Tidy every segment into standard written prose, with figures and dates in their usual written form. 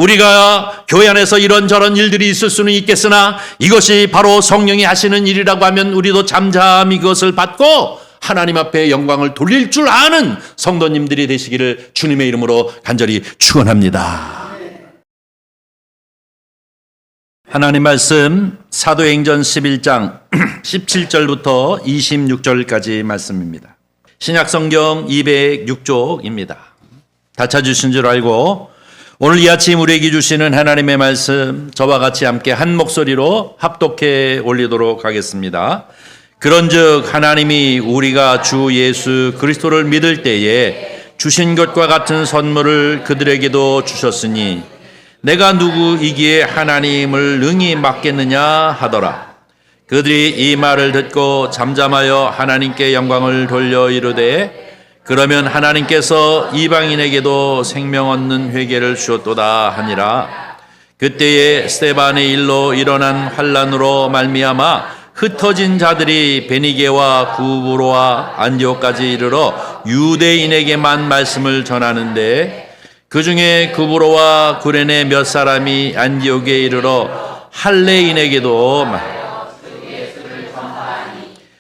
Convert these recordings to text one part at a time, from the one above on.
우리가 교회 안에서 이런저런 일들이 있을 수는 있겠으나 이것이 바로 성령이 하시는 일이라고 하면 우리도 잠잠히 그것을 받고 하나님 앞에 영광을 돌릴 줄 아는 성도님들이 되시기를 주님의 이름으로 간절히 축원합니다. 하나님 말씀 사도행전 11장 17절부터 26절까지 말씀입니다. 신약성경 206쪽입니다. 다 찾으신 줄 알고 오늘 이 아침 우리에게 주시는 하나님의 말씀 저와 같이 함께 한 목소리로 합독해 올리도록 하겠습니다. 그런즉 하나님이 우리가 주 예수 그리스도를 믿을 때에 주신 것과 같은 선물을 그들에게도 주셨으니 내가 누구이기에 하나님을 능히 맡겠느냐 하더라. 그들이 이 말을 듣고 잠잠하여 하나님께 영광을 돌려 이르되 그러면 하나님께서 이방인에게도 생명 얻는 회개를 주었도다 하니라. 그때에 스데반의 일로 일어난 환란으로 말미암아 흩어진 자들이 베니게와 구브로와 안디옥까지 이르러 유대인에게만 말씀을 전하는데 그 중에 구브로와 구레네 몇 사람이 안디옥에 이르러 할레인에게도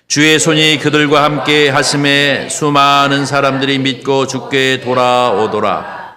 주의 손이 그들과 함께 하심에 수많은 사람들이 믿고 주께 돌아오더라.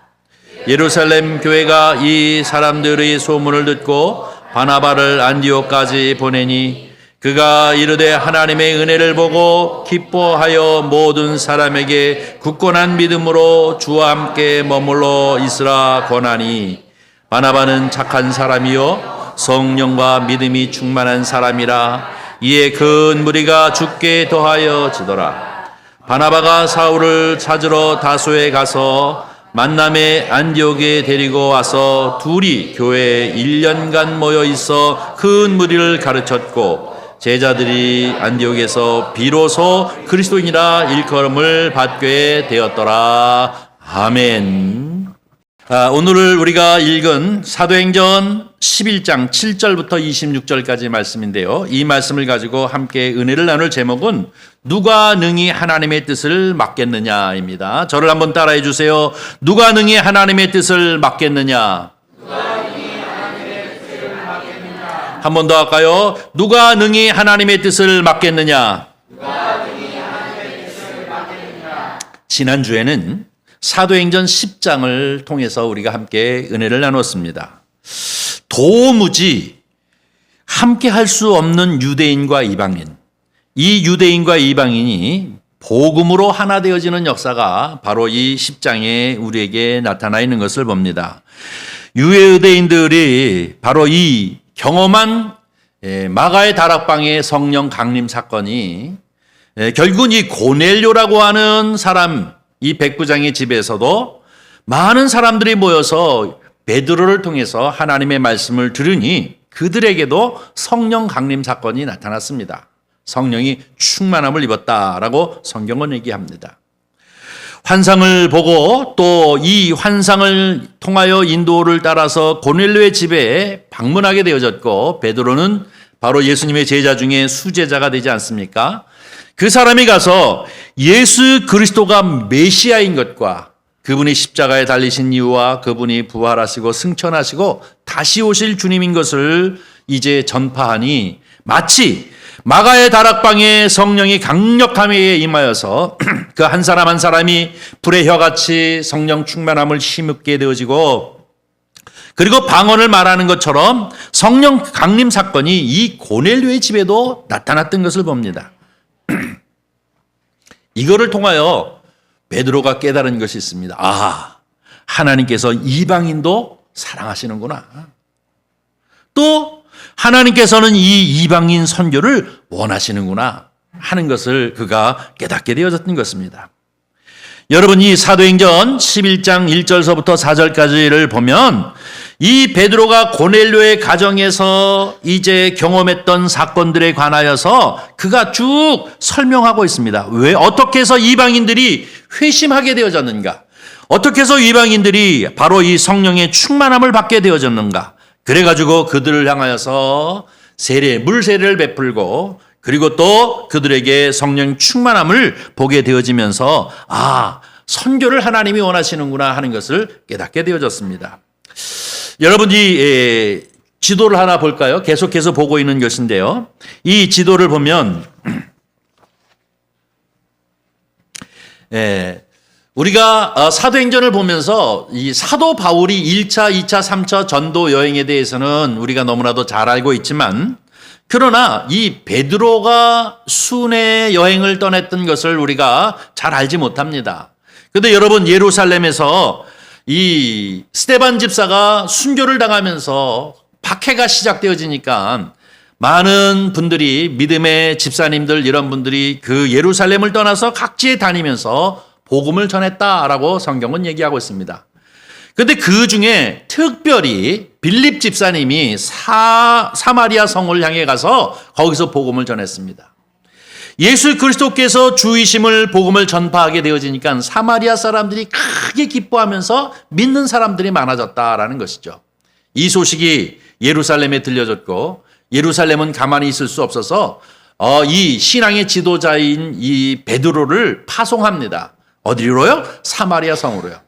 예루살렘 교회가 이 사람들의 소문을 듣고 바나바를 안디옥까지 보내니 그가 이르되 하나님의 은혜를 보고 기뻐하여 모든 사람에게 굳건한 믿음으로 주와 함께 머물러 있으라 권하니 바나바는 착한 사람이요 성령과 믿음이 충만한 사람이라. 이에 큰 무리가 주께 더하여 지더라. 바나바가 사울을 찾으러 다소에 가서 만남에 안디옥에 데리고 와서 둘이 교회에 1년간 모여 있어 큰 무리를 가르쳤고 제자들이 안디옥에서 비로소 그리스도인이라 일컬음을 받게 되었더라. 아멘. 오늘 우리가 읽은 사도행전 11장 7절부터 26절까지 말씀인데요. 이 말씀을 가지고 함께 은혜를 나눌 제목은 누가 능히 하나님의 뜻을 맡겠느냐입니다. 저를 한번 따라해 주세요. 누가 능히 하나님의 뜻을 맡겠느냐? 한 번 더 할까요? 누가 능히 하나님의 뜻을 맡겠느냐? 지난주에는 사도행전 10장을 통해서 우리가 함께 은혜를 나눴습니다. 도무지 함께 할 수 없는 유대인과 이방인, 이 유대인과 이방인이 복음으로 하나 되어지는 역사가 바로 이 10장에 우리에게 나타나 있는 것을 봅니다. 유대인들이 바로 이 경험한 마가의 다락방의 성령 강림 사건이 결국은 이 고넬료라고 하는 사람, 이 백부장의 집에서도 많은 사람들이 모여서 베드로를 통해서 하나님의 말씀을 들으니 그들에게도 성령 강림 사건이 나타났습니다. 성령이 충만함을 입었다라고 성경은 얘기합니다. 환상을 보고 또 이 환상을 통하여 인도를 따라서 고넬료의 집에 방문하게 되어졌고 베드로는 바로 예수님의 제자 중에 수제자가 되지 않습니까? 그 사람이 가서 예수 그리스도가 메시아인 것과 그분이 십자가에 달리신 이유와 그분이 부활하시고 승천하시고 다시 오실 주님인 것을 이제 전파하니 마치 마가의 다락방에 성령이 강력함에 임하여서 그 한 사람 한 사람이 불의 혀같이 성령 충만함을 힘입게 되어지고 그리고 방언을 말하는 것처럼 성령 강림 사건이 이 고넬료의 집에도 나타났던 것을 봅니다. 이거를 통하여 베드로가 깨달은 것이 있습니다. 아, 하나님께서 이방인도 사랑하시는구나. 또 하나님께서는 이 이방인 선교를 원하시는구나 하는 것을 그가 깨닫게 되어졌던 것입니다. 여러분 이 사도행전 11장 1절서부터 4절까지를 보면 이 베드로가 고넬료의 가정에서 이제 경험했던 사건들에 관하여서 그가 쭉 설명하고 있습니다. 왜 어떻게 해서 이방인들이 회심하게 되어졌는가? 어떻게 해서 이방인들이 바로 이 성령의 충만함을 받게 되어졌는가? 그래가지고 그들을 향하여서 물 세례를 베풀고 그리고 또 그들에게 성령 충만함을 보게 되어지면서 아, 선교를 하나님이 원하시는구나 하는 것을 깨닫게 되어졌습니다. 여러분이 지도를 하나 볼까요? 계속해서 보고 있는 것인데요. 이 지도를 보면 우리가 사도행전을 보면서 이 사도 바울이 1차, 2차, 3차 전도 여행에 대해서는 우리가 너무나도 잘 알고 있지만, 그러나 이 베드로가 순회 여행을 떠났던 것을 우리가 잘 알지 못합니다. 그런데 여러분, 예루살렘에서 이 스데반 집사가 순교를 당하면서 박해가 시작되어지니까 많은 분들이, 믿음의 집사님들 이런 분들이 그 예루살렘을 떠나서 각지에 다니면서 복음을 전했다라고 성경은 얘기하고 있습니다. 그런데 그 중에 특별히 빌립 집사님이 사마리아 성을 향해 가서 거기서 복음을 전했습니다. 예수 그리스도께서 주이심을 복음을 전파하게 되어지니까 사마리아 사람들이 크게 기뻐하면서 믿는 사람들이 많아졌다라는 것이죠. 이 소식이 예루살렘에 들려졌고, 예루살렘은 가만히 있을 수 없어서 이 신앙의 지도자인 이 베드로를 파송합니다. 어디로요? 사마리아 성으로요.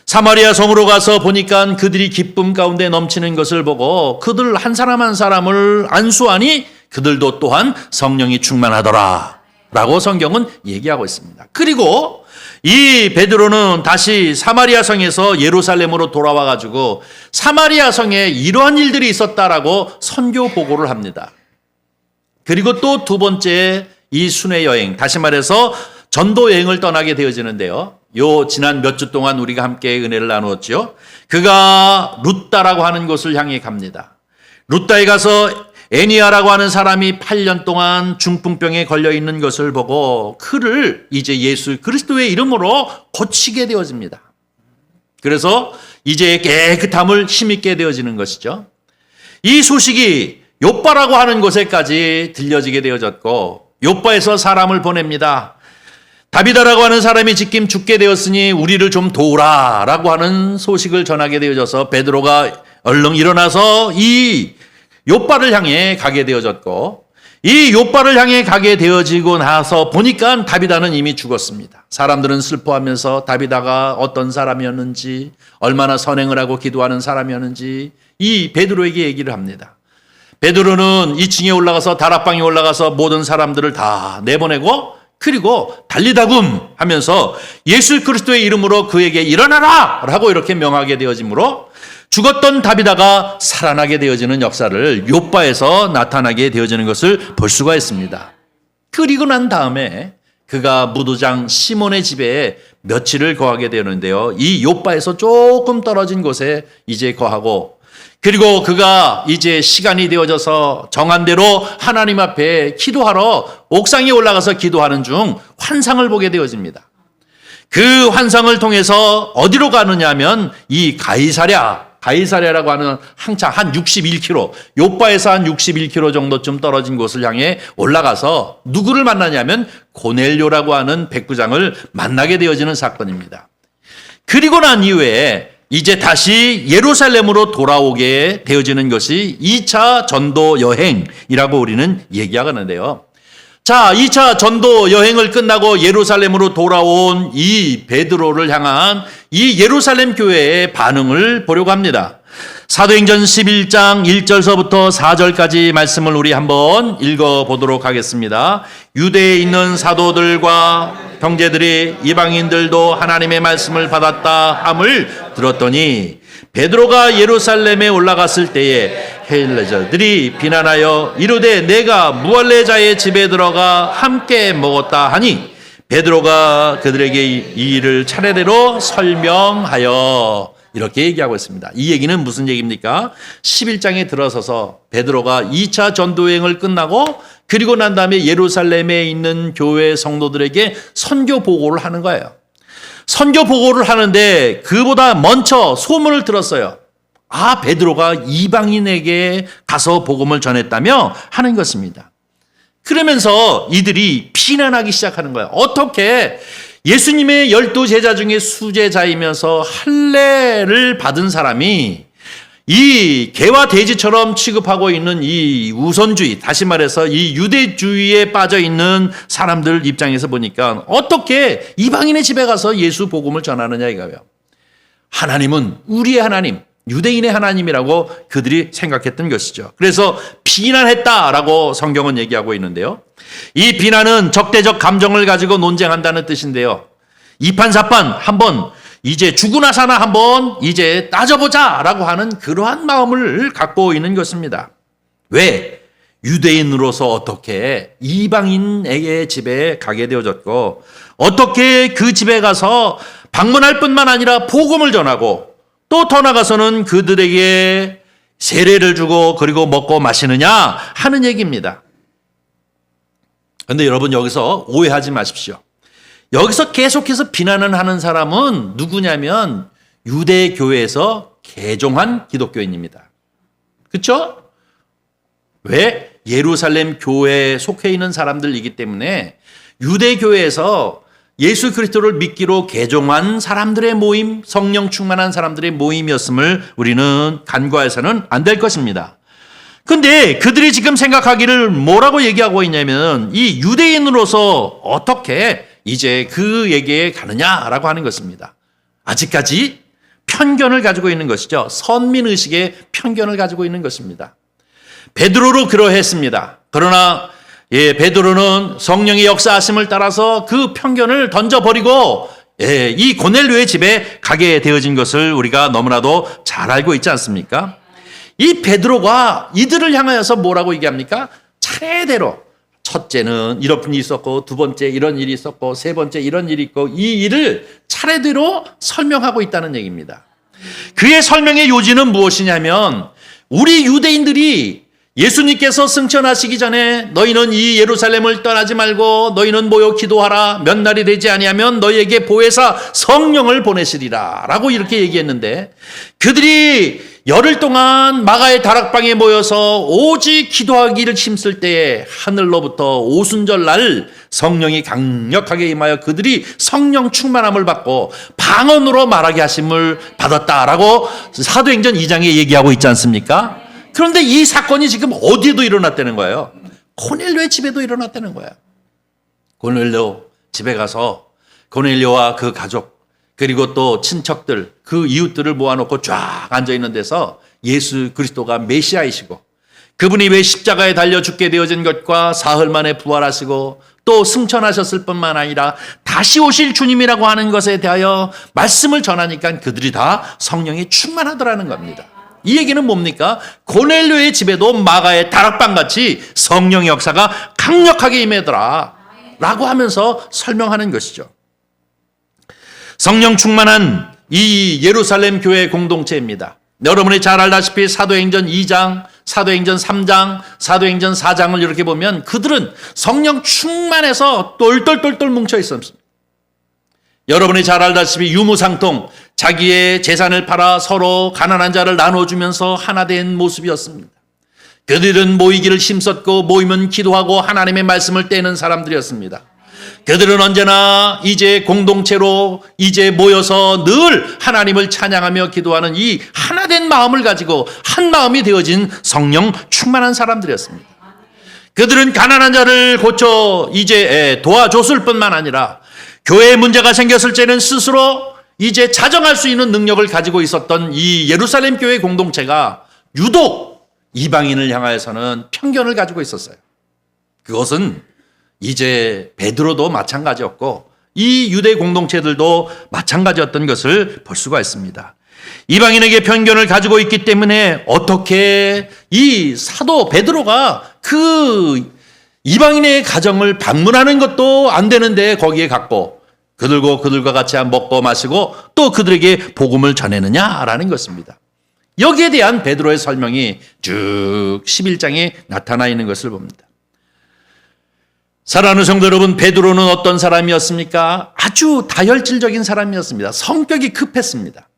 사마리아 성으로 가서 보니까 그들이 기쁨 가운데 넘치는 것을 보고 그들 한 사람 한 사람을 안수하니 그들도 또한 성령이 충만하더라 라고 성경은 얘기하고 있습니다. 그리고 이 베드로는 다시 사마리아 성에서 예루살렘으로 돌아와 가지고 사마리아 성에 이러한 일들이 있었다라고 선교 보고를 합니다. 그리고 또 두 번째 이 순회 여행, 다시 말해서 전도 여행을 떠나게 되어지는데요. 지난 몇 주 동안 우리가 함께 은혜를 나누었죠. 그가 루따라고 하는 곳을 향해 갑니다. 루따에 가서 애니아라고 하는 사람이 8년 동안 중풍병에 걸려 있는 것을 보고 그를 이제 예수 그리스도의 이름으로 고치게 되어집니다. 그래서 이제 깨끗함을 힘입게 되어지는 것이죠. 이 소식이 요빠라고 하는 곳에까지 들려지게 되어졌고, 요빠에서 사람을 보냅니다. 다비다라고 하는 사람이 지금 죽게 되었으니 우리를 좀 도우라 라고 하는 소식을 전하게 되어져서 베드로가 얼른 일어나서 이 요빠를 향해 가게 되어졌고, 이 요빠를 향해 가게 되어지고 나서 보니까 다비다는 이미 죽었습니다. 사람들은 슬퍼하면서 다비다가 어떤 사람이었는지, 얼마나 선행을 하고 기도하는 사람이었는지 이 베드로에게 얘기를 합니다. 베드로는 2층에 올라가서 다락방에 올라가서 모든 사람들을 다 내보내고, 그리고 달리다굼 하면서 예수 그리스도의 이름으로 그에게 일어나라 라고 이렇게 명하게 되어지므로 죽었던 다비다가 살아나게 되어지는 역사를 요빠에서 나타나게 되어지는 것을 볼 수가 있습니다. 그리고 난 다음에 그가 무도장 시몬의 집에 며칠을 거하게 되는데요. 이 요빠에서 조금 떨어진 곳에 이제 거하고, 그리고 그가 이제 시간이 되어져서 정한 대로 하나님 앞에 기도하러 옥상에 올라가서 기도하는 중 환상을 보게 되어집니다. 그 환상을 통해서 어디로 가느냐 하면 이 가이사랴라고 하는 한참 한 61km, 요빠에서 한 61km 정도쯤 떨어진 곳을 향해 올라가서 누구를 만나냐면 고넬료라고 하는 백부장을 만나게 되어지는 사건입니다. 그리고 난 이후에 이제 다시 예루살렘으로 돌아오게 되어지는 것이 2차 전도 여행이라고 우리는 얘기하는데요. 자, 2차 전도 여행을 끝나고 예루살렘으로 돌아온 이 베드로를 향한 이 예루살렘 교회의 반응을 보려고 합니다. 사도행전 11장 1절서부터 4절까지 말씀을 우리 한번 읽어보도록 하겠습니다. 유대에 있는 사도들과 형제들이 이방인들도 하나님의 말씀을 받았다 함을 들었더니 베드로가 예루살렘에 올라갔을 때에 헬레저들이 비난하여 이르되 내가 무할레자의 집에 들어가 함께 먹었다 하니 베드로가 그들에게 이 일을 차례대로 설명하여 이렇게 얘기하고 있습니다. 이 얘기는 무슨 얘기입니까? 11장에 들어서서 베드로가 2차 전도여행을 끝나고 그리고 난 다음에 예루살렘에 있는 교회 성도들에게 선교 보고를 하는 거예요. 선교 보고를 하는데 그보다 먼저 소문을 들었어요. 아, 베드로가 이방인에게 가서 복음을 전했다며 하는 것입니다. 그러면서 이들이 비난하기 시작하는 거예요. 어떻게 예수님의 12제자 중에 수제자이면서 할례를 받은 사람이 이 개와 돼지처럼 취급하고 있는 이 우선주의, 다시 말해서 이 유대주의에 빠져 있는 사람들 입장에서 보니까 어떻게 이방인의 집에 가서 예수 복음을 전하느냐 이거예요. 하나님은 우리의 하나님, 유대인의 하나님이라고 그들이 생각했던 것이죠. 그래서 비난했다라고 성경은 얘기하고 있는데요. 이 비난은 적대적 감정을 가지고 논쟁한다는 뜻인데요. 이판사판 한번 이제 죽으나 사나 한번 이제 따져보자라고 하는 그러한 마음을 갖고 있는 것입니다. 왜? 유대인으로서 어떻게 이방인에게 집에 가게 되어졌고 어떻게 그 집에 가서 방문할 뿐만 아니라 복음을 전하고 또 더 나가서는 그들에게 세례를 주고 그리고 먹고 마시느냐 하는 얘기입니다. 그런데 여러분 여기서 오해하지 마십시오. 여기서 계속해서 비난을 하는 사람은 누구냐면 유대교회에서 개종한 기독교인입니다. 그렇죠? 왜? 예루살렘 교회에 속해 있는 사람들이기 때문에 유대교회에서 예수 그리스도를 믿기로 개종한 사람들의 모임, 성령 충만한 사람들의 모임이었음을 우리는 간과해서는 안 될 것입니다. 근데 그들이 지금 생각하기를 뭐라고 얘기하고 있냐면 이 유대인으로서 어떻게 이제 그에게 가느냐라고 하는 것입니다. 아직까지 편견을 가지고 있는 것이죠. 선민의식의 편견을 가지고 있는 것입니다. 베드로로 그러했습니다. 그러나 베드로는 성령의 역사하심을 따라서 그 편견을 던져버리고 이 고넬료의 집에 가게 되어진 것을 우리가 너무나도 잘 알고 있지 않습니까? 이 베드로가 이들을 향하여서 뭐라고 얘기합니까? 차례대로 첫째는 이런 일이 있었고 두 번째 이런 일이 있었고 세 번째 이런 일이 있고 이 일을 차례대로 설명하고 있다는 얘기입니다. 그의 설명의 요지는 무엇이냐면 우리 유대인들이 예수님께서 승천하시기 전에 너희는 이 예루살렘을 떠나지 말고 너희는 모여 기도하라. 몇 날이 되지 아니하면 너희에게 보혜사 성령을 보내시리라 라고 이렇게 얘기했는데 그들이 열흘 동안 마가의 다락방에 모여서 오직 기도하기를 힘쓸 때에 하늘로부터 오순절 날 성령이 강력하게 임하여 그들이 성령 충만함을 받고 방언으로 말하게 하심을 받았다라고 사도행전 2장에 얘기하고 있지 않습니까? 그런데 이 사건이 지금 어디에도 일어났다는 거예요. 고넬료의 집에도 일어났다는 거예요. 고넬료 집에 가서 고넬료와 그 가족 그리고 또 친척들 그 이웃들을 모아놓고 쫙 앉아있는 데서 예수 그리스도가 메시아이시고 그분이 왜 십자가에 달려 죽게 되어진 것과 사흘 만에 부활하시고 또 승천하셨을 뿐만 아니라 다시 오실 주님이라고 하는 것에 대하여 말씀을 전하니까 그들이 다 성령이 충만하더라는 겁니다. 이 얘기는 뭡니까? 고넬료의 집에도 마가의 다락방같이 성령의 역사가 강력하게 임하더라 라고 하면서 설명하는 것이죠. 성령 충만한 이 예루살렘 교회 공동체입니다. 여러분이 잘 알다시피 사도행전 2장, 사도행전 3장, 사도행전 4장을 이렇게 보면 그들은 성령 충만해서 똘똘똘똘 뭉쳐 있었습니다. 여러분이 잘 알다시피 유무상통 자기의 재산을 팔아 서로 가난한 자를 나눠주면서 하나 된 모습이었습니다. 그들은 모이기를 힘썼고 모이면 기도하고 하나님의 말씀을 떼는 사람들이었습니다. 그들은 언제나 이제 공동체로 이제 모여서 늘 하나님을 찬양하며 기도하는 이 하나 된 마음을 가지고 한 마음이 되어진 성령 충만한 사람들이었습니다. 그들은 가난한 자를 고쳐 이제 도와줬을 뿐만 아니라 교회에 문제가 생겼을 때는 스스로 이제 자정할 수 있는 능력을 가지고 있었던 이 예루살렘 교회 공동체가 유독 이방인을 향하여서는 편견을 가지고 있었어요. 그것은 이제 베드로도 마찬가지였고 이 유대 공동체들도 마찬가지였던 것을 볼 수가 있습니다. 이방인에게 편견을 가지고 있기 때문에 어떻게 이 사도 베드로가 그 이방인의 가정을 방문하는 것도 안 되는데 거기에 갔고 그들과 같이 먹고 마시고 또 그들에게 복음을 전했느냐라는 것입니다. 여기에 대한 베드로의 설명이 쭉 11장에 나타나 있는 것을 봅니다. 사랑하는 성도 여러분, 베드로는 어떤 사람이었습니까? 아주 다혈질적인 사람이었습니다. 성격이 급했습니다.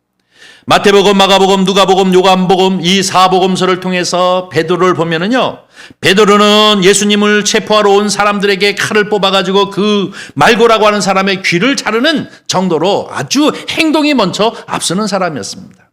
마태복음, 마가복음, 누가복음, 요한복음 이 4복음서를 통해서 베드로를 보면은요. 베드로는 예수님을 체포하러 온 사람들에게 칼을 뽑아가지고 그 말고라고 하는 사람의 귀를 자르는 정도로 아주 행동이 먼저 앞서는 사람이었습니다.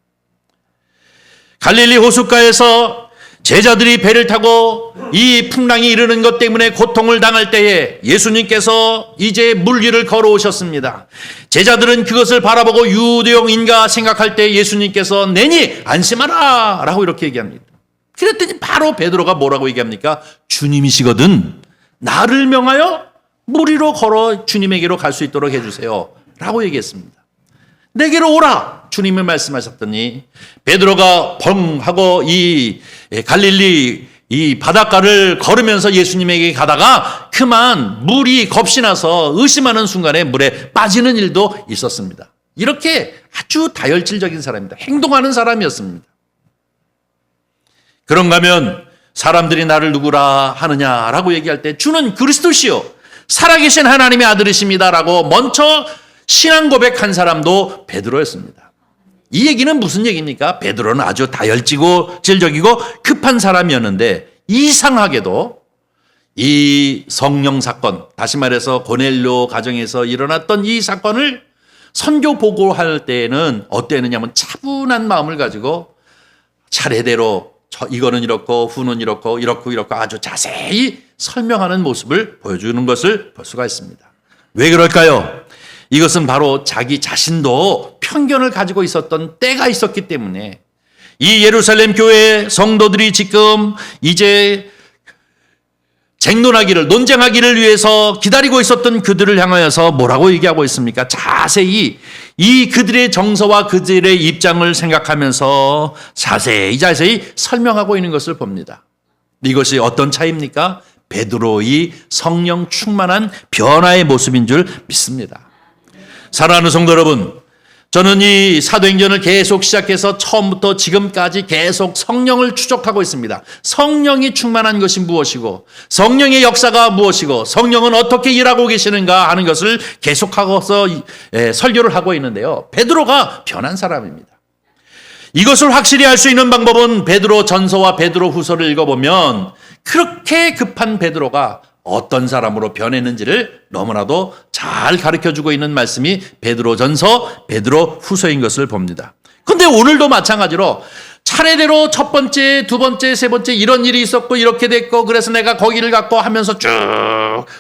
갈릴리 호숫가에서 제자들이 배를 타고 이 풍랑이 이르는 것 때문에 고통을 당할 때에 예수님께서 이제 물 위를 걸어오셨습니다. 제자들은 그것을 바라보고 유대용인가 생각할 때 예수님께서 내니 안심하라 라고 이렇게 얘기합니다. 그랬더니 바로 베드로가 뭐라고 얘기합니까? 주님이시거든 나를 명하여 물 위로 걸어 주님에게로 갈 수 있도록 해주세요 라고 얘기했습니다. 내게로 오라 주님이 말씀하셨더니 베드로가 벙 하고 이 갈릴리 이 바닷가를 걸으면서 예수님에게 가다가 그만 물이 겁신나서 의심하는 순간에 물에 빠지는 일도 있었습니다. 이렇게 아주 다혈질적인 사람입니다. 행동하는 사람이었습니다. 그런가 하면 사람들이 나를 누구라 하느냐라고 얘기할 때 주는 그리스도시요 살아계신 하나님의 아들이십니다라고 먼저 신앙 고백한 사람도 베드로였습니다. 이 얘기는 무슨 얘기입니까? 베드로는 아주 다혈질적이고 급한 사람이었는데 이상하게도 이 성령 사건, 다시 말해서 고넬료 가정에서 일어났던 이 사건을 선교 보고할 때에는 어땠느냐면 차분한 마음을 가지고 차례대로 이거는 이렇고 후는 이렇고 아주 자세히 설명하는 모습을 보여주는 것을 볼 수가 있습니다. 왜 그럴까요? 이것은 바로 자기 자신도 편견을 가지고 있었던 때가 있었기 때문에 이 예루살렘 교회 성도들이 지금 이제 논쟁하기를 위해서 기다리고 있었던 그들을 향하여서 뭐라고 얘기하고 있습니까? 자세히 이 그들의 정서와 그들의 입장을 생각하면서 자세히 설명하고 있는 것을 봅니다. 이것이 어떤 차이입니까? 베드로의 성령 충만한 변화의 모습인 줄 믿습니다. 사랑하는 성도 여러분, 저는 이 사도행전을 계속 시작해서 처음부터 지금까지 계속 성령을 추적하고 있습니다. 성령이 충만한 것이 무엇이고 성령의 역사가 무엇이고 성령은 어떻게 일하고 계시는가 하는 것을 계속하고서 설교를 하고 있는데요. 베드로가 변한 사람입니다. 이것을 확실히 알 수 있는 방법은 베드로 전서와 베드로 후서를 읽어보면 그렇게 급한 베드로가 어떤 사람으로 변했는지를 너무나도 잘 가르쳐주고 있는 말씀이 베드로 전서, 베드로 후서인 것을 봅니다. 그런데 오늘도 마찬가지로 차례대로 첫 번째, 두 번째, 세 번째 이런 일이 있었고 이렇게 됐고 그래서 내가 거기를 갔고 하면서 쭉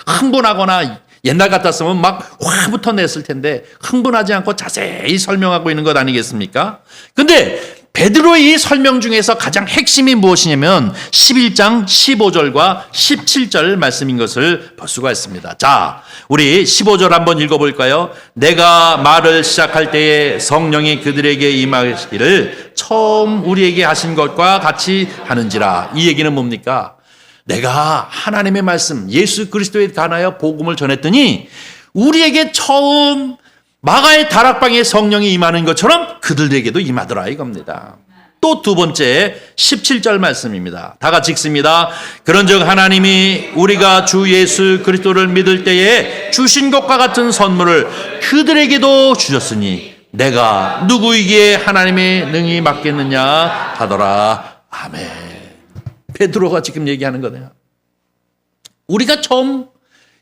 흥분하거나 옛날 같았으면 막 화부터 냈을 텐데 흥분하지 않고 자세히 설명하고 있는 것 아니겠습니까? 근데 베드로의 이 설명 중에서 가장 핵심이 무엇이냐면 11장 15절과 17절 말씀인 것을 볼 수가 있습니다. 자, 우리 15절 한번 읽어볼까요? 내가 말을 시작할 때에 성령이 그들에게 임하시기를 처음 우리에게 하신 것과 같이 하는지라. 이 얘기는 뭡니까? 내가 하나님의 말씀 예수 그리스도에 관하여 복음을 전했더니 우리에게 처음 마가의 다락방에 성령이 임하는 것처럼 그들에게도 임하더라 이겁니다. 또 두 번째 17절 말씀입니다. 다 같이 읽습니다. 그런즉 하나님이 우리가 주 예수 그리스도를 믿을 때에 주신 것과 같은 선물을 그들에게도 주셨으니 내가 누구에게 하나님의 능히 맡겠느냐 하더라. 아멘. 베드로가 지금 얘기하는 거네요. 우리가 처음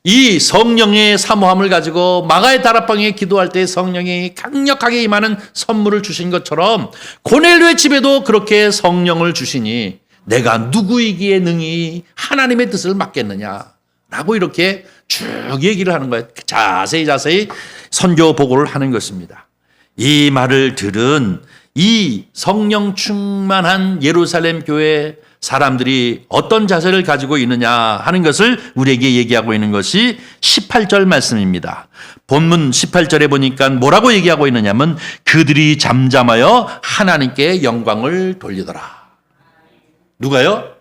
이 성령의 사모함을 가지고 마가의 다락방에 기도할 때 성령이 강력하게 임하는 선물을 주신 것처럼 고넬료의 집에도 그렇게 성령을 주시니 내가 누구이기에 능히 하나님의 뜻을 맡겠느냐라고 이렇게 쭉 얘기를 하는 거예요. 자세히 선교 보고를 하는 것입니다. 이 말을 들은 이 성령 충만한 예루살렘 교회 사람들이 어떤 자세를 가지고 있느냐 하는 것을 우리에게 얘기하고 있는 것이 18절 말씀입니다. 본문 18절에 보니까 뭐라고 얘기하고 있느냐면 그들이 잠잠하여 하나님께 영광을 돌리더라. 누가요?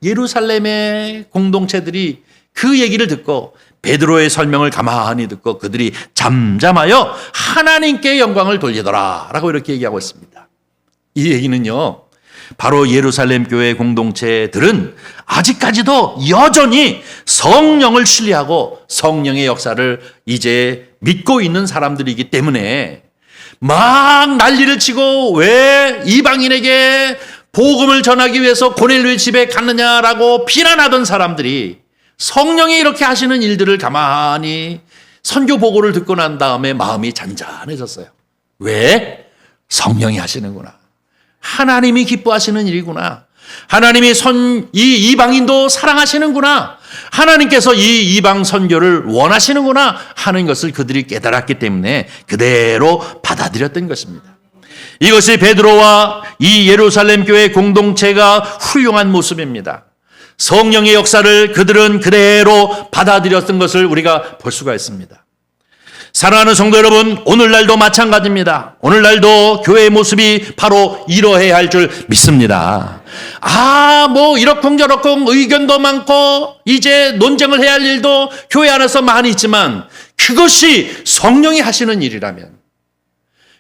예루살렘의 공동체들이 그 얘기를 듣고 베드로의 설명을 가만히 듣고 그들이 잠잠하여 하나님께 영광을 돌리더라 라고 이렇게 얘기하고 있습니다. 이 얘기는요, 바로 예루살렘 교회 공동체들은 아직까지도 여전히 성령을 신뢰하고 성령의 역사를 이제 믿고 있는 사람들이기 때문에 막 난리를 치고 왜 이방인에게 복음을 전하기 위해서 고넬료의 집에 갔느냐라고 비난하던 사람들이 성령이 이렇게 하시는 일들을 가만히 선교 보고를 듣고 난 다음에 마음이 잔잔해졌어요. 왜? 성령이 하시는구나. 하나님이 기뻐하시는 일이구나. 하나님이 이 이방인도 사랑하시는구나. 하나님께서 이 이방 선교를 원하시는구나 하는 것을 그들이 깨달았기 때문에 그대로 받아들였던 것입니다. 이것이 베드로와 이 예루살렘 교회 공동체가 훌륭한 모습입니다. 성령의 역사를 그들은 그대로 받아들였던 것을 우리가 볼 수가 있습니다. 사랑하는 성도 여러분, 오늘날도 마찬가지입니다. 오늘날도 교회의 모습이 바로 이러해야 할 줄 믿습니다. 이러쿵저러쿵 의견도 많고 이제 논쟁을 해야 할 일도 교회 안에서 많이 있지만 그것이 성령이 하시는 일이라면,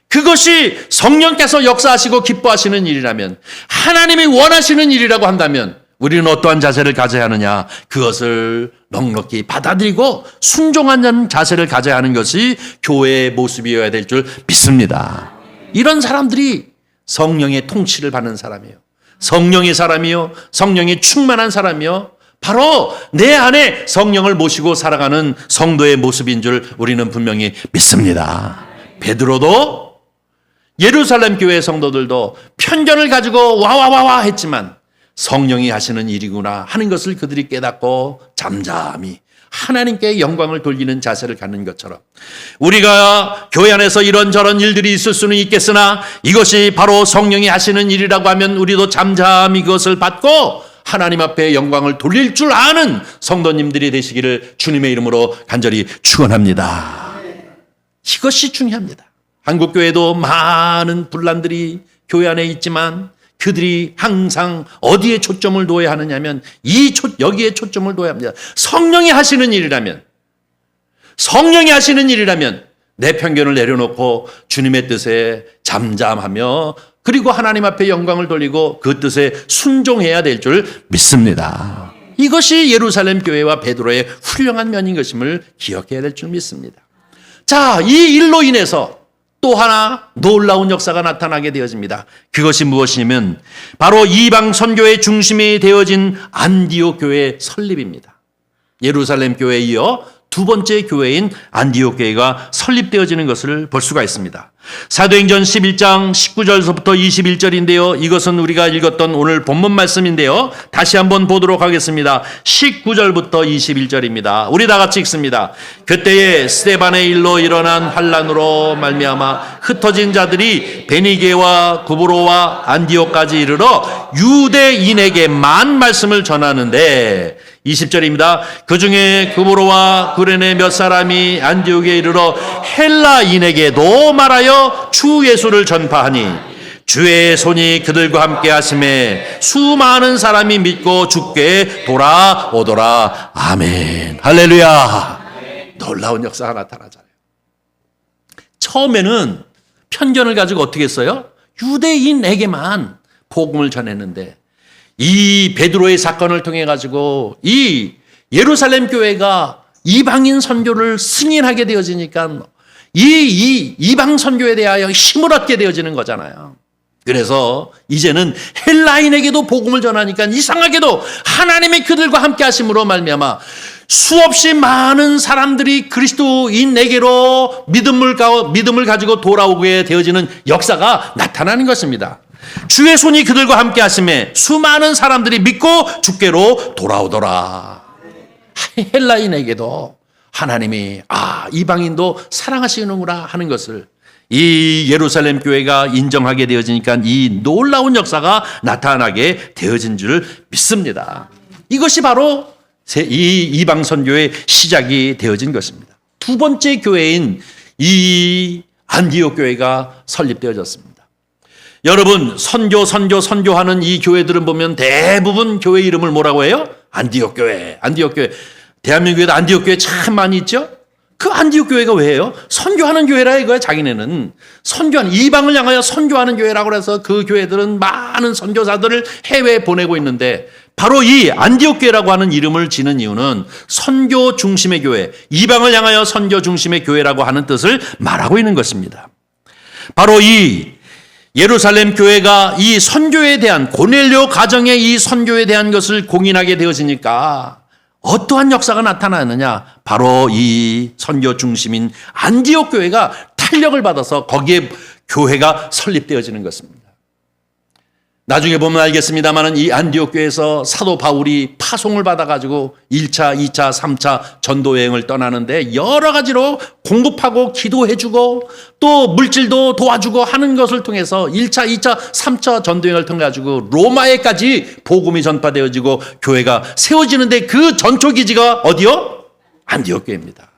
그것이 성령께서 역사하시고 기뻐하시는 일이라면, 하나님이 원하시는 일이라고 한다면 우리는 어떠한 자세를 가져야 하느냐? 그것을 넉넉히 받아들이고 순종하는 자세를 가져야 하는 것이 교회의 모습이어야 될 줄 믿습니다. 이런 사람들이 성령의 통치를 받는 사람이에요. 성령의 사람이요, 성령이 충만한 사람이요, 바로 내 안에 성령을 모시고 살아가는 성도의 모습인 줄 우리는 분명히 믿습니다. 베드로도 예루살렘 교회 성도들도 편견을 가지고 와와와와 했지만 성령이 하시는 일이구나 하는 것을 그들이 깨닫고 잠잠히 하나님께 영광을 돌리는 자세를 갖는 것처럼 우리가 교회 안에서 이런저런 일들이 있을 수는 있겠으나 이것이 바로 성령이 하시는 일이라고 하면 우리도 잠잠히 그것을 받고 하나님 앞에 영광을 돌릴 줄 아는 성도님들이 되시기를 주님의 이름으로 간절히 축원합니다. 이것이 중요합니다. 한국교회도 많은 분란들이 교회 안에 있지만 그들이 항상 어디에 초점을 둬야 하느냐면 여기에 초점을 둬야 합니다. 성령이 하시는 일이라면 내 편견을 내려놓고 주님의 뜻에 잠잠하며 그리고 하나님 앞에 영광을 돌리고 그 뜻에 순종해야 될 줄 믿습니다. 이것이 예루살렘 교회와 베드로의 훌륭한 면인 것임을 기억해야 될 줄 믿습니다. 자, 이 일로 인해서 또 하나 놀라운 역사가 나타나게 되어집니다. 그것이 무엇이냐면 바로 이방 선교의 중심이 되어진 안디옥 교회의 설립입니다. 예루살렘 교회에 이어 두 번째 교회인 안디옥 교회가 설립되어지는 것을 볼 수가 있습니다. 사도행전 11장 19절서부터 21절인데요. 이것은 우리가 읽었던 오늘 본문 말씀인데요. 다시 한번 보도록 하겠습니다. 19절부터 21절입니다. 우리 다 같이 읽습니다. 그때에 스데반의 일로 일어난 환란으로 말미암아 흩어진 자들이 베니게와 구브로와 안디옥까지 이르러 유대인에게만 말씀을 전하는데 20절입니다. 그 중에 구브로와 구레네 몇 사람이 안디옥에 이르러 헬라인에게도 말하여 주 예수를 전파하니 주의 손이 그들과 함께 하심에 수많은 사람이 믿고 주께 돌아오더라. 아멘. 할렐루야. 놀라운 역사가 나타나잖아요. 처음에는 편견을 가지고 어떻게 했어요? 유대인에게만 복음을 전했는데 이 베드로의 사건을 통해 가지고 이 예루살렘 교회가 이방인 선교를 승인하게 되어지니까 이 이방 선교에 대하여 힘을 얻게 되어지는 거잖아요. 그래서 이제는 헬라인에게도 복음을 전하니까 이상하게도 하나님의 그들과 함께 하심으로 말미암아 수없이 많은 사람들이 그리스도인에게로 믿음을 가지고 돌아오게 되어지는 역사가 나타나는 것입니다. 주의 손이 그들과 함께 하심에 수많은 사람들이 믿고 주께로 돌아오더라. 헬라인에게도 하나님이 이방인도 사랑하시는구나 하는 것을 이 예루살렘 교회가 인정하게 되어지니까 이 놀라운 역사가 나타나게 되어진 줄 믿습니다. 이것이 바로 이 이방 선교의 시작이 되어진 것입니다. 두 번째 교회인 이 안디옥 교회가 설립되어졌습니다. 여러분, 선교하는 이 교회들은 보면 대부분 교회 이름을 뭐라고 해요? 안디옥 교회. 대한민국에도 안디옥 교회 참 많이 있죠? 그 안디옥 교회가 왜요? 선교하는 교회라 이거야. 자기네는 이방을 향하여 선교하는 교회라고 해서 그 교회들은 많은 선교사들을 해외에 보내고 있는데 바로 이 안디옥 교회라고 하는 이름을 지는 이유는 선교 중심의 교회, 이방을 향하여 선교 중심의 교회라고 하는 뜻을 말하고 있는 것입니다. 바로 이 예루살렘 교회가 이 선교에 대한 고넬료 가정의 이 선교에 대한 것을 공인하게 되어지니까 어떠한 역사가 나타나느냐? 바로 이 선교 중심인 안디옥 교회가 탄력을 받아서 거기에 교회가 설립되어지는 것입니다. 나중에 보면 알겠습니다만 이 안디옥 교회에서 사도 바울이 파송을 받아가지고 1차, 2차, 3차 전도 여행을 떠나는데 여러 가지로 공급하고 기도해주고 또 물질도 도와주고 하는 것을 통해서 1차, 2차, 3차 전도 여행을 통해 가지고 로마에까지 복음이 전파되어지고 교회가 세워지는데 그 전초 기지가 어디요? 안디옥 교회입니다.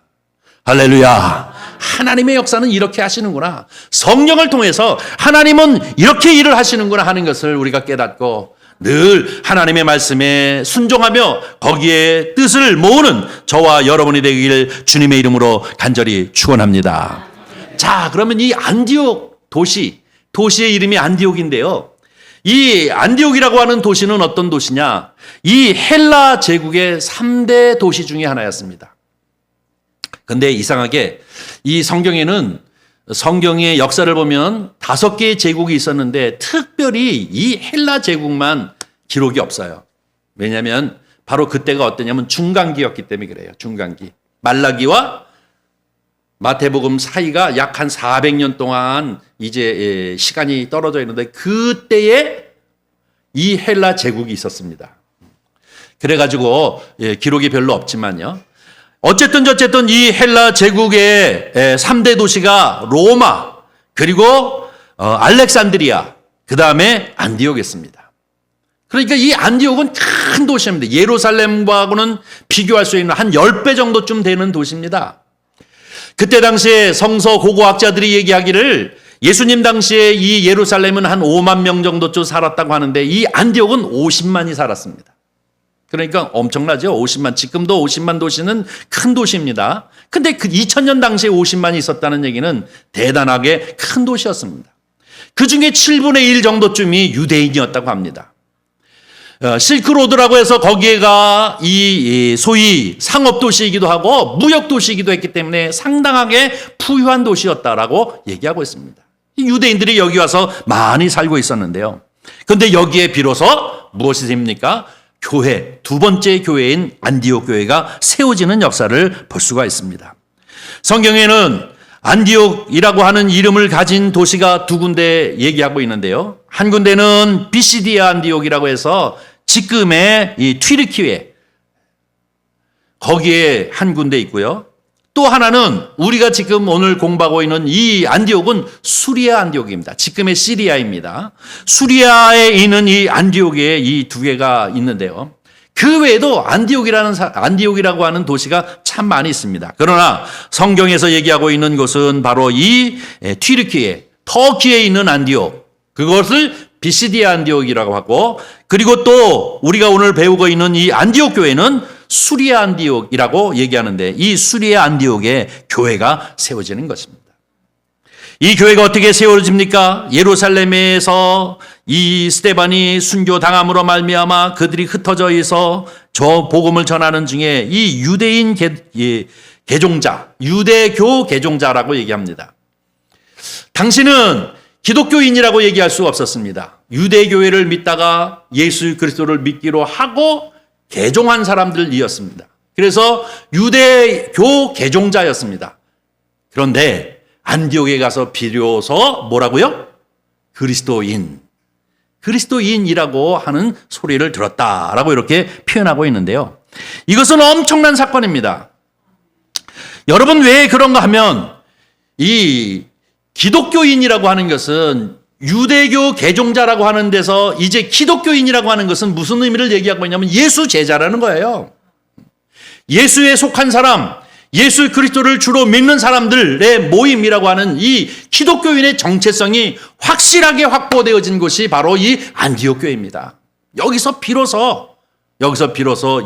할렐루야. 하나님의 역사는 이렇게 하시는구나. 성령을 통해서 하나님은 이렇게 일을 하시는구나 하는 것을 우리가 깨닫고 늘 하나님의 말씀에 순종하며 거기에 뜻을 모으는 저와 여러분이 되길 주님의 이름으로 간절히 축원합니다. 자, 그러면 이 안디옥 도시의 이름이 안디옥인데요. 이 안디옥이라고 하는 도시는 어떤 도시냐? 이 헬라 제국의 3대 도시 중에 하나였습니다. 근데 이상하게 이 성경의 역사를 보면 5개의 제국이 있었는데 특별히 이 헬라 제국만 기록이 없어요. 왜냐하면 바로 그때가 어떠냐면 중간기였기 때문에 그래요. 중간기. 말라기와 마태복음 사이가 약 한 400년 동안 이제 시간이 떨어져 있는데 그때에 이 헬라 제국이 있었습니다. 그래가지고 기록이 별로 없지만요. 어쨌든 이 헬라 제국의 3대 도시가 로마, 그리고 알렉산드리아, 그 다음에 안디옥이었습니다. 그러니까 이 안디옥은 큰 도시입니다. 예루살렘과는 비교할 수 있는 한 10배 정도쯤 되는 도시입니다. 그때 당시에 성서 고고학자들이 얘기하기를 예수님 당시에 이 예루살렘은 한 5만 명 정도쯤 살았다고 하는데 이 안디옥은 50만이 살았습니다. 그러니까 엄청나죠. 50만. 지금도 50만 도시는 큰 도시입니다. 근데 그 2000년 당시에 50만이 있었다는 얘기는 대단하게 큰 도시였습니다. 그 중에 7분의 1 정도쯤이 유대인이었다고 합니다. 실크로드라고 해서 거기에가 이 소위 상업도시이기도 하고 무역도시이기도 했기 때문에 상당하게 부유한 도시였다라고 얘기하고 있습니다. 유대인들이 여기 와서 많이 살고 있었는데요. 그런데 여기에 비로소 무엇이 됩니까? 교회, 두 번째 교회인 안디옥 교회가 세워지는 역사를 볼 수가 있습니다. 성경에는 안디옥이라고 하는 이름을 가진 도시가 두 군데 얘기하고 있는데요. 한 군데는 비시디아 안디옥이라고 해서 지금의 이 튀르키예, 거기에 한 군데 있고요. 또 하나는 우리가 지금 오늘 공부하고 있는 이 안디옥은 수리아 안디옥입니다. 지금의 시리아입니다. 수리아에 있는 이 안디옥에 이 두 개가 있는데요. 그 외에도 안디옥이라고 하는 도시가 참 많이 있습니다. 그러나 성경에서 얘기하고 있는 곳은 바로 이 튀르키예, 터키에 있는 안디옥, 그것을 비시디아 안디옥이라고 하고, 그리고 또 우리가 오늘 배우고 있는 이 안디옥 교회는 수리아 안디옥이라고 얘기하는데 이 수리아 안디옥에 교회가 세워지는 것입니다. 이 교회가 어떻게 세워집니까? 예루살렘에서 이 스데반이 순교당함으로 말미암아 그들이 흩어져 있어 저 복음을 전하는 중에 이 유대인 개종자, 유대교 개종자라고 얘기합니다. 당신은 기독교인이라고 얘기할 수 없었습니다. 유대교회를 믿다가 예수 그리스도를 믿기로 하고 개종한 사람들이었습니다. 그래서 유대교 개종자였습니다. 그런데 안디옥에 가서 비로소 뭐라고요? 그리스도인이라고 하는 소리를 들었다라고 이렇게 표현하고 있는데요. 이것은 엄청난 사건입니다. 여러분 왜 그런가 하면 이 기독교인이라고 하는 것은 유대교 개종자라고 하는 데서 이제 기독교인이라고 하는 것은 무슨 의미를 얘기하고 있냐면 예수 제자라는 거예요. 예수에 속한 사람, 예수 그리스도를 주로 믿는 사람들의 모임이라고 하는 이 기독교인의 정체성이 확실하게 확보되어진 곳이 바로 이 안디옥 교회입니다. 여기서 비로소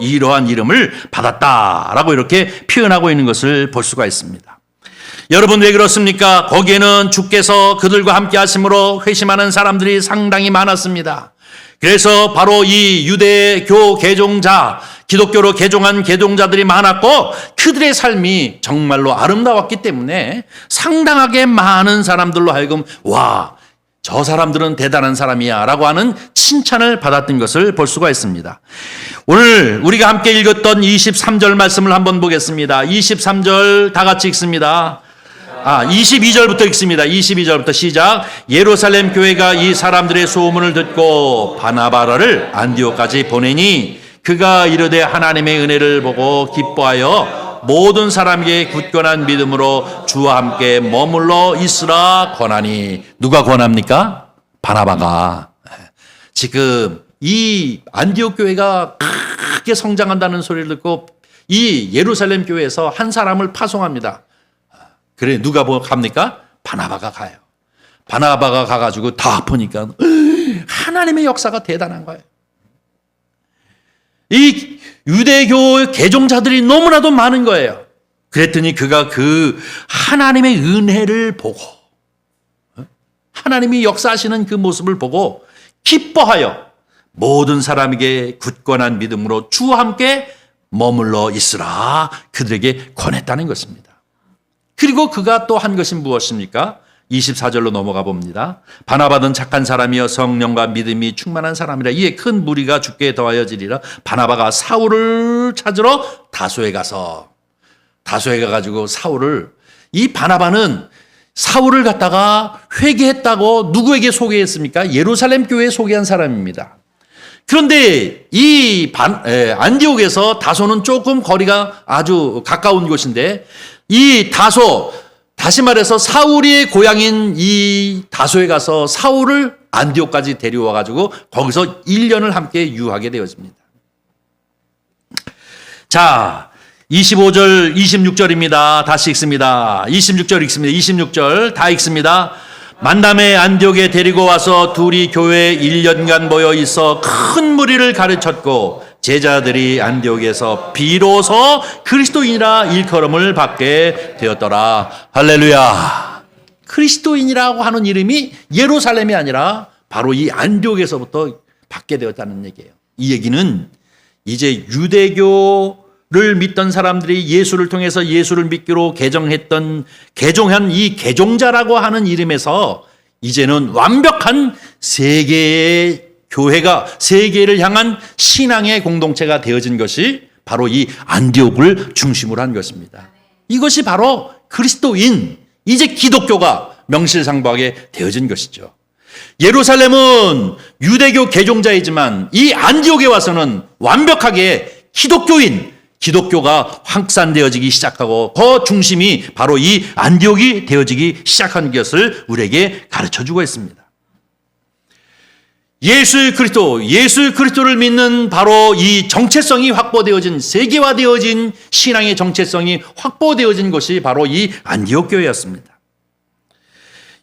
이러한 이름을 받았다라고 이렇게 표현하고 있는 것을 볼 수가 있습니다. 여러분 왜 그렇습니까? 거기에는 주께서 그들과 함께 하심으로 회심하는 사람들이 상당히 많았습니다. 그래서 바로 이 유대교 개종자, 기독교로 개종한 개종자들이 많았고 그들의 삶이 정말로 아름다웠기 때문에 상당하게 많은 사람들로 하여금 와, 저 사람들은 대단한 사람이야 라고 하는 칭찬을 받았던 것을 볼 수가 있습니다. 오늘 우리가 함께 읽었던 23절 말씀을 한번 보겠습니다. 23절 다 같이 읽습니다. 22절부터 읽습니다. 22절부터 시작. 예루살렘 교회가 이 사람들의 소문을 듣고 바나바를 안디옥까지 보내니 그가 이르되 하나님의 은혜를 보고 기뻐하여 모든 사람에게 굳건한 믿음으로 주와 함께 머물러 있으라 권하니. 누가 권합니까? 바나바가. 지금 이 안디옥 교회가 크게 성장한다는 소리를 듣고 이 예루살렘 교회에서 한 사람을 파송합니다. 그래, 누가 갑니까? 바나바가 가요. 바나바가 가가지고 다 보니까 하나님의 역사가 대단한 거예요. 이 유대교 개종자들이 너무나도 많은 거예요. 그랬더니 그가 그 하나님의 은혜를 보고, 하나님이 역사하시는 그 모습을 보고 기뻐하여 모든 사람에게 굳건한 믿음으로 주와 함께 머물러 있으라 그들에게 권했다는 것입니다. 그리고 그가 또 한 것이 무엇입니까? 24절로 넘어가 봅니다. 바나바는 착한 사람이여 성령과 믿음이 충만한 사람이라 이에 큰 무리가 주께 더하여지리라. 바나바가 사울을 찾으러 다소에 가가지고 사울을, 이 바나바는 사울을 갖다가 회개했다고 누구에게 소개했습니까? 예루살렘 교회에 소개한 사람입니다. 그런데 이 안디옥에서 다소는 조금 거리가 아주 가까운 곳인데, 이 다소, 다시 말해서 사울의 고향인 이 다소에 가서 사울을 안디옥까지 데려와 가지고 거기서 1년을 함께 유하게 되었습니다. 자, 25절, 26절입니다. 다시 읽습니다. 26절 읽습니다. 26절 다 읽습니다. 만남의 안디옥에 데리고 와서 둘이 교회에 1년간 모여 있어 큰 무리를 가르쳤고 제자들이 안디옥에서 비로소 그리스도인이라 일컬음을 받게 되었더라. 할렐루야. 그리스도인이라고 하는 이름이 예루살렘이 아니라 바로 이 안디옥에서부터 받게 되었다는 얘기예요. 이 얘기는 이제 유대교를 믿던 사람들이 예수를 통해서 예수를 믿기로 개종한 이 개종자라고 하는 이름에서 이제는 완벽한 세계의 교회가, 세계를 향한 신앙의 공동체가 되어진 것이 바로 이 안디옥을 중심으로 한 것입니다. 이것이 바로 그리스도인, 이제 기독교가 명실상부하게 되어진 것이죠. 예루살렘은 유대교 개종자이지만 이 안디옥에 와서는 완벽하게 기독교인, 기독교가 확산되어지기 시작하고 그 중심이 바로 이 안디옥이 되어지기 시작한 것을 우리에게 가르쳐주고 있습니다. 예수 그리스도를 믿는 바로 이 정체성이 확보되어진, 세계화되어진 신앙의 정체성이 확보되어진 것이 바로 이 안디옥 교회였습니다.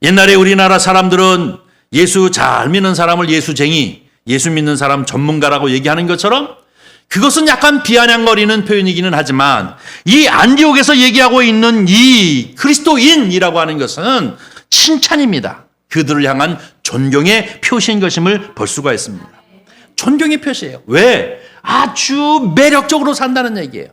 옛날에 우리나라 사람들은 예수 잘 믿는 사람을 예수쟁이, 예수 믿는 사람 전문가라고 얘기하는 것처럼 그것은 약간 비아냥거리는 표현이기는 하지만 이 안디옥에서 얘기하고 있는 이 그리스도인이라고 하는 것은 칭찬입니다. 그들을 향한 존경의 표시인 것임을 볼 수가 있습니다. 존경의 표시예요. 왜? 아주 매력적으로 산다는 얘기예요.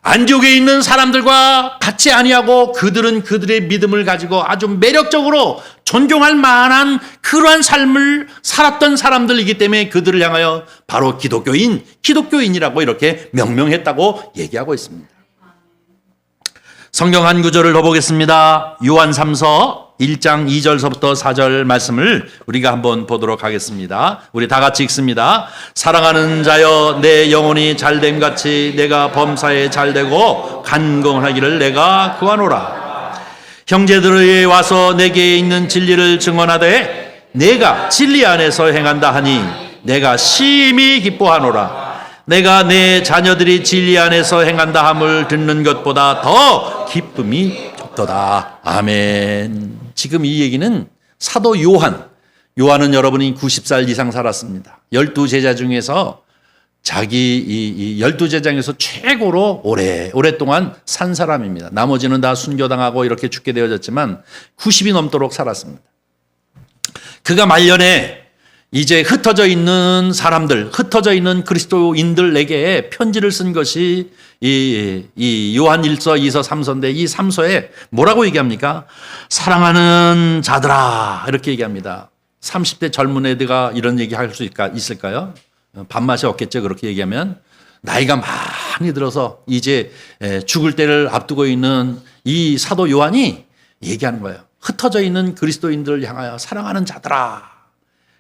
안디옥에 있는 사람들과 같이 아니하고 그들은 그들의 믿음을 가지고 아주 매력적으로 존경할 만한 그러한 삶을 살았던 사람들이기 때문에 그들을 향하여 바로 기독교인이라고 이렇게 명명했다고 얘기하고 있습니다. 성경 한 구절을 더 보겠습니다. 요한 3서 1장 2절서부터 4절 말씀을 우리가 한번 보도록 하겠습니다. 우리 다 같이 읽습니다. 사랑하는 자여 내 영혼이 잘됨 같이 내가 범사에 잘되고 간공하기를 내가 구하노라. 형제들에게 와서 내게 있는 진리를 증언하되 내가 진리 안에서 행한다 하니 내가 심히 기뻐하노라. 내가 내 자녀들이 진리 안에서 행한다 함을 듣는 것보다 더 기쁨이 없도다. 아멘. 지금 이 얘기는 사도 요한은 여러분이 90살 이상 살았습니다. 12제자 중에서 이 12제자 중에서 최고로 오랫동안 산 사람입니다. 나머지는 다 순교당하고 이렇게 죽게 되어졌지만 90이 넘도록 살았습니다. 그가 말년에 이제 흩어져 있는 그리스도인들에게 편지를 쓴 것이 이 요한 1서, 2서, 3서인데 이 3서에 뭐라고 얘기합니까? 사랑하는 자들아 이렇게 얘기합니다. 30대 젊은 애들가 이런 얘기 할 수 있을까요? 밥맛이 없겠죠. 그렇게 얘기하면. 나이가 많이 들어서 이제 죽을 때를 앞두고 있는 이 사도 요한이 얘기하는 거예요. 흩어져 있는 그리스도인들을 향하여 사랑하는 자들아.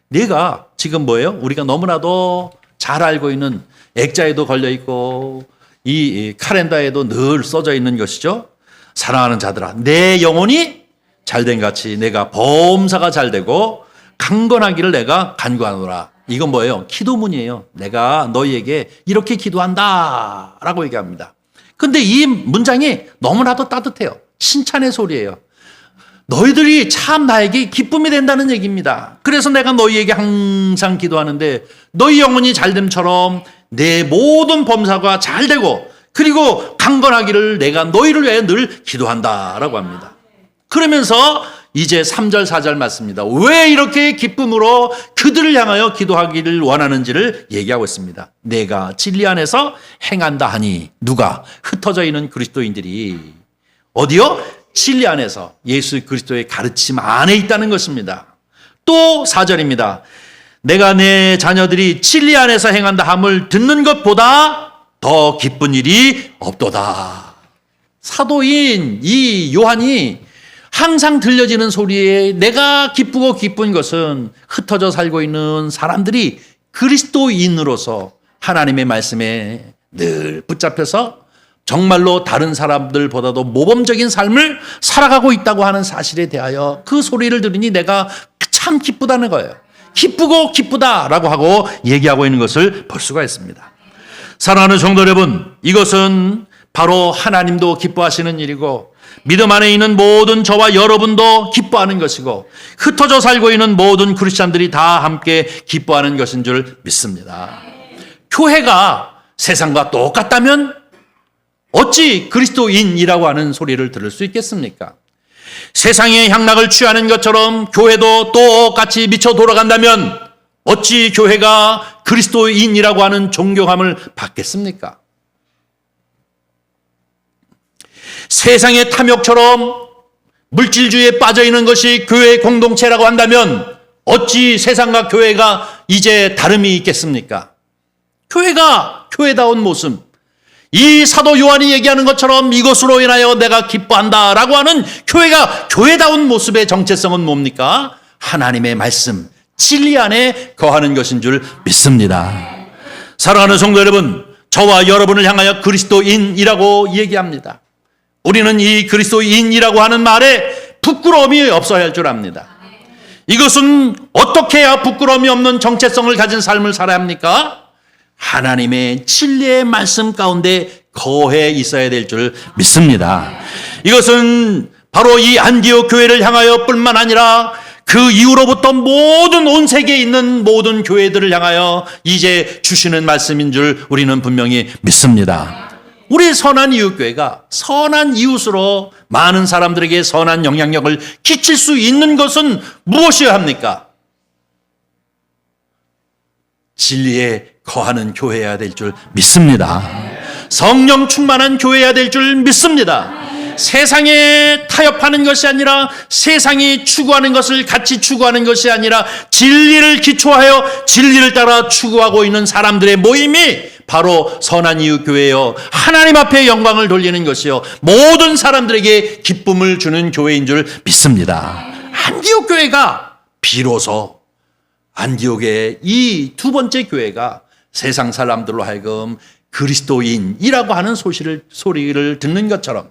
내가 지금 뭐예요? 우리가 너무나도 잘 알고 있는 액자에도 걸려 있고 이 카렌다에도 늘 써져 있는 것이죠. 사랑하는 자들아, 내 영혼이 잘된 같이 내가 범사가 잘되고 강건하기를 내가 간구하노라. 이건 뭐예요? 기도문이에요. 내가 너희에게 이렇게 기도한다 라고 얘기합니다. 근데 이 문장이 너무나도 따뜻해요. 칭찬의 소리예요. 너희들이 참 나에게 기쁨이 된다는 얘기입니다. 그래서 내가 너희에게 항상 기도하는데 너희 영혼이 잘됨처럼 내 모든 범사가 잘되고 그리고 강건하기를 내가 너희를 위하여 늘 기도한다라고 합니다. 그러면서 이제 3절 4절 맞습니다. 왜 이렇게 기쁨으로 그들을 향하여 기도하기를 원하는지를 얘기하고 있습니다. 내가 진리 안에서 행한다 하니 누가? 흩어져 있는 그리스도인들이 어디요? 진리 안에서 예수 그리스도의 가르침 안에 있다는 것입니다. 또 4절입니다. 내가 내 자녀들이 진리 안에서 행한다 함을 듣는 것보다 더 기쁜 일이 없도다. 사도인 이 요한이 항상 들려지는 소리에 내가 기쁘고 기쁜 것은 흩어져 살고 있는 사람들이 그리스도인으로서 하나님의 말씀에 늘 붙잡혀서 정말로 다른 사람들보다도 모범적인 삶을 살아가고 있다고 하는 사실에 대하여 그 소리를 들으니 내가 참 기쁘다는 거예요. 기쁘고 기쁘다라고 하고 얘기하고 있는 것을 볼 수가 있습니다. 사랑하는 성도 여러분, 이것은 바로 하나님도 기뻐하시는 일이고 믿음 안에 있는 모든 저와 여러분도 기뻐하는 것이고 흩어져 살고 있는 모든 크리스찬들이 다 함께 기뻐하는 것인 줄 믿습니다. 교회가 세상과 똑같다면 어찌 그리스도인이라고 하는 소리를 들을 수 있겠습니까? 세상의 향락을 취하는 것처럼 교회도 똑같이 미쳐 돌아간다면 어찌 교회가 그리스도인이라고 하는 존경함을 받겠습니까? 세상의 탐욕처럼 물질주의에 빠져 있는 것이 교회의 공동체라고 한다면 어찌 세상과 교회가 이제 다름이 있겠습니까? 교회가 교회다운 모습, 이 사도 요한이 얘기하는 것처럼 이것으로 인하여 내가 기뻐한다라고 하는 교회가 교회다운 모습의 정체성은 뭡니까? 하나님의 말씀, 진리 안에 거하는 것인 줄 믿습니다. 사랑하는 성도 여러분, 저와 여러분을 향하여 그리스도인이라고 얘기합니다. 우리는 이 그리스도인이라고 하는 말에 부끄러움이 없어야 할 줄 압니다. 이것은 어떻게 해야 부끄러움이 없는 정체성을 가진 삶을 살아야 합니까? 하나님의 진리의 말씀 가운데 거해 있어야 될 줄 믿습니다. 이것은 바로 이 안디옥 교회를 향하여 뿐만 아니라 그 이후로부터 모든 온 세계에 있는 모든 교회들을 향하여 이제 주시는 말씀인 줄 우리는 분명히 믿습니다. 우리 선한 이웃교회가 선한 이웃으로 많은 사람들에게 선한 영향력을 끼칠 수 있는 것은 무엇이어야 합니까? 진리에 거하는 교회여야 될 줄 믿습니다. 성령 충만한 교회여야 될 줄 믿습니다. 세상에 타협하는 것이 아니라 세상이 추구하는 것을 같이 추구하는 것이 아니라 진리를 기초하여 진리를 따라 추구하고 있는 사람들의 모임이 바로 선한 이웃 교회요, 하나님 앞에 영광을 돌리는 것이요, 모든 사람들에게 기쁨을 주는 교회인 줄 믿습니다. 안디옥 교회가 비로소 안디옥의 이 두 번째 교회가 세상 사람들로 하여금 그리스도인이라고 하는 소리를 듣는 것처럼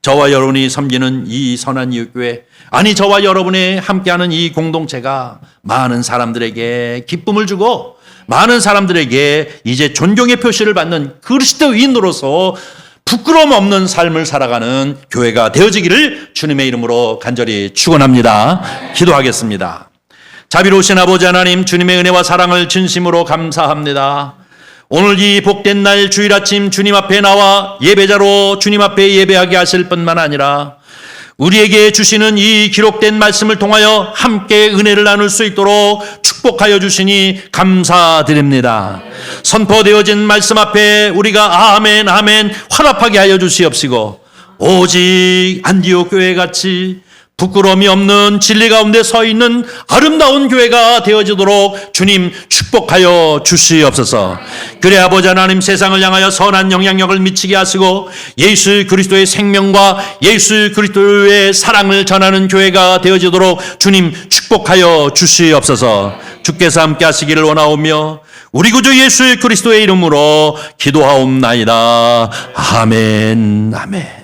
저와 여러분이 섬기는 이 선한 이웃교회, 아니 저와 여러분이 함께하는 이 공동체가 많은 사람들에게 기쁨을 주고 많은 사람들에게 이제 존경의 표시를 받는 그리스도인으로서 부끄러움 없는 삶을 살아가는 교회가 되어지기를 주님의 이름으로 간절히 축원합니다. 기도하겠습니다. 자비로우신 아버지 하나님, 주님의 은혜와 사랑을 진심으로 감사합니다. 오늘 이 복된 날 주일 아침 주님 앞에 나와 예배자로 주님 앞에 예배하게 하실 뿐만 아니라 우리에게 주시는 이 기록된 말씀을 통하여 함께 은혜를 나눌 수 있도록 축복하여 주시니 감사드립니다. 선포되어진 말씀 앞에 우리가 아멘 아멘 화답하게 하여 주시옵시고 오직 안디옥 교회 같이 부끄러움이 없는 진리 가운데 서 있는 아름다운 교회가 되어지도록 주님 축복하여 주시옵소서. 그래 아버지 하나님, 세상을 향하여 선한 영향력을 미치게 하시고 예수 그리스도의 생명과 예수 그리스도의 사랑을 전하는 교회가 되어지도록 주님 축복하여 주시옵소서. 주께서 함께 하시기를 원하오며 우리 구주 예수 그리스도의 이름으로 기도하옵나이다. 아멘. 아멘.